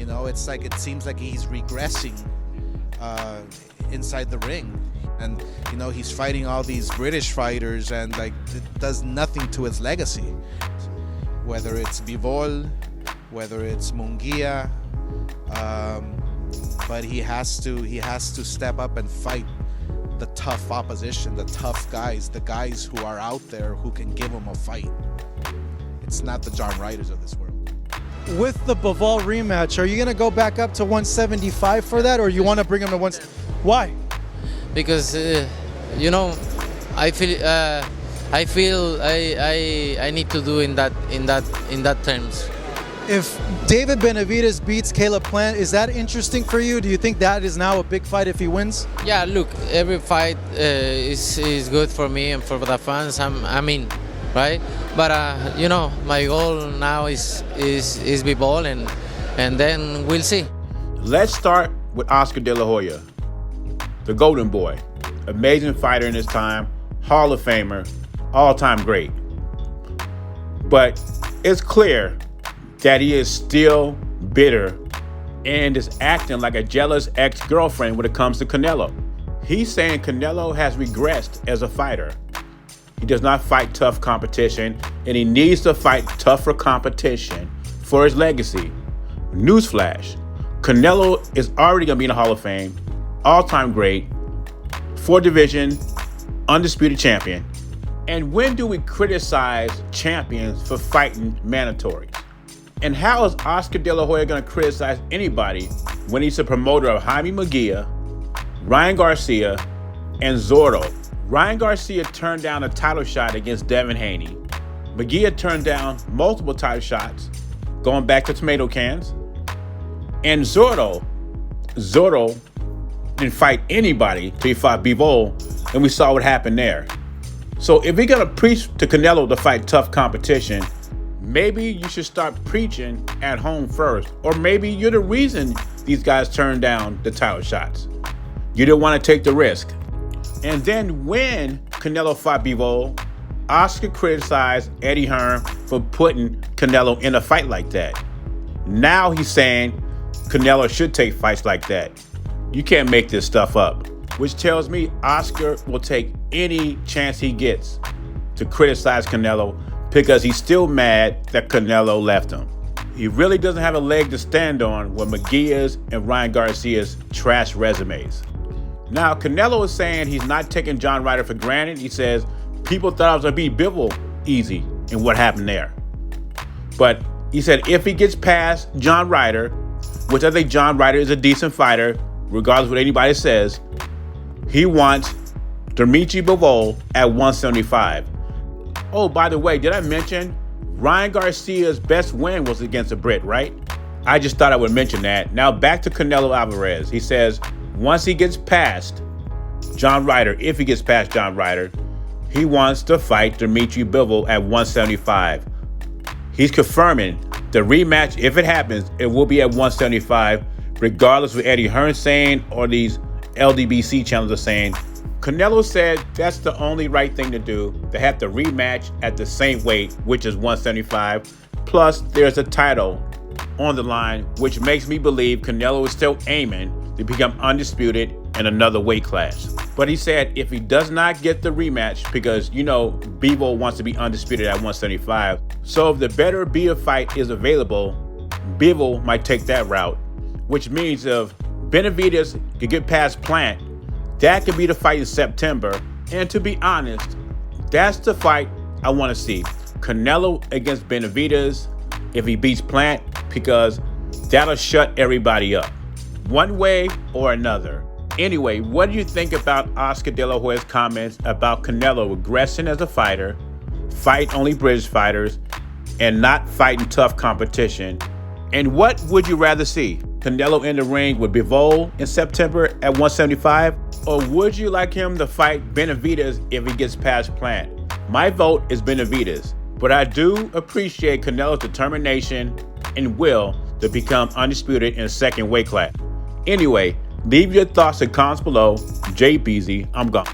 It's like it seems like he's regressing inside the ring. And, he's fighting all these British fighters and, like, it does nothing to his legacy. Whether it's Bivol, whether it's Munguia, but he has to step up and fight the tough opposition, the tough guys, the guys who are out there who can give him a fight. It's not the John Ryders of this world. With the Bivol rematch, are you going to go back up to 175 for that, or you want to bring him to one? Why? Because I feel I need to do in that terms. If David Benavidez beats Caleb Plant, is that interesting for you? Do you think that is now a big fight if he wins? Yeah, look, every fight is good for me and for the fans. I'm in, right? But my goal now is Bivol, and then we'll see. Let's start with Oscar De La Hoya, the Golden Boy, amazing fighter in his time, Hall of Famer, all-time great. But it's clear that he is still bitter and is acting like a jealous ex-girlfriend when it comes to Canelo. He's saying Canelo has regressed as a fighter. He does not fight tough competition, and he needs to fight tougher competition for his legacy. Newsflash, Canelo is already going to be in the Hall of Fame, all-time great, 4-division, undisputed champion. And when do we criticize champions for fighting mandatories? And how is Oscar De La Hoya going to criticize anybody when he's a promoter of Jaime Munguia, Ryan Garcia, and Zorro? Ryan Garcia turned down a title shot against Devin Haney. Munguia turned down multiple title shots, going back to tomato cans. And Zorro didn't fight anybody till he fought Bivol, and we saw what happened there. So if you're going to preach to Canelo to fight tough competition, maybe you should start preaching at home first. Or maybe you're the reason these guys turned down the title shots. You didn't want to take the risk. And then when Canelo fought Bivol, Oscar criticized Eddie Hearn for putting Canelo in a fight like that. Now he's saying Canelo should take fights like that. You can't make this stuff up. Which tells me Oscar will take any chance he gets to criticize Canelo because he's still mad that Canelo left him. He really doesn't have a leg to stand on with Munguia's and Ryan Garcia's trash resumes. Now, Canelo is saying he's not taking John Ryder for granted. He says, people thought I was going to beat Bivol easy, and what happened there? But he said if he gets past John Ryder, which I think John Ryder is a decent fighter, regardless of what anybody says, he wants Dimitri Bivol at 175. Oh, by the way, did I mention Ryan Garcia's best win was against a Brit, right? I just thought I would mention that. Now back to Canelo Alvarez. He says once he gets past John Ryder, if he gets past John Ryder, he wants to fight Dimitri Bivol at 175. He's confirming the rematch, if it happens, it will be at 175, regardless of what Eddie Hearn's saying or these LDBC channels are saying. Canelo said that's the only right thing to do, to have the rematch at the same weight, which is 175. Plus, there's a title on the line, which makes me believe Canelo is still aiming to become undisputed in another weight class. But he said if he does not get the rematch, because, Bivol wants to be undisputed at 175. So if the better Bivol fight is available, Bivol might take that route, which means if Benavidez could get past Plant, that could be the fight in September. And to be honest, that's the fight I want to see. Canelo against Benavidez if he beats Plant, because that'll shut everybody up, one way or another. Anyway, what do you think about Oscar De La Hoya's comments about Canelo regressing as a fighter, fight only British fighters, and not fighting tough competition? And what would you rather see? Canelo in the ring with Bivol in September at 175? Or would you like him to fight Benavidez if he gets past Plant? My vote is Benavidez, but I do appreciate Canelo's determination and will to become undisputed in a second weight class. Anyway, leave your thoughts and comments below. JBZ, I'm gone.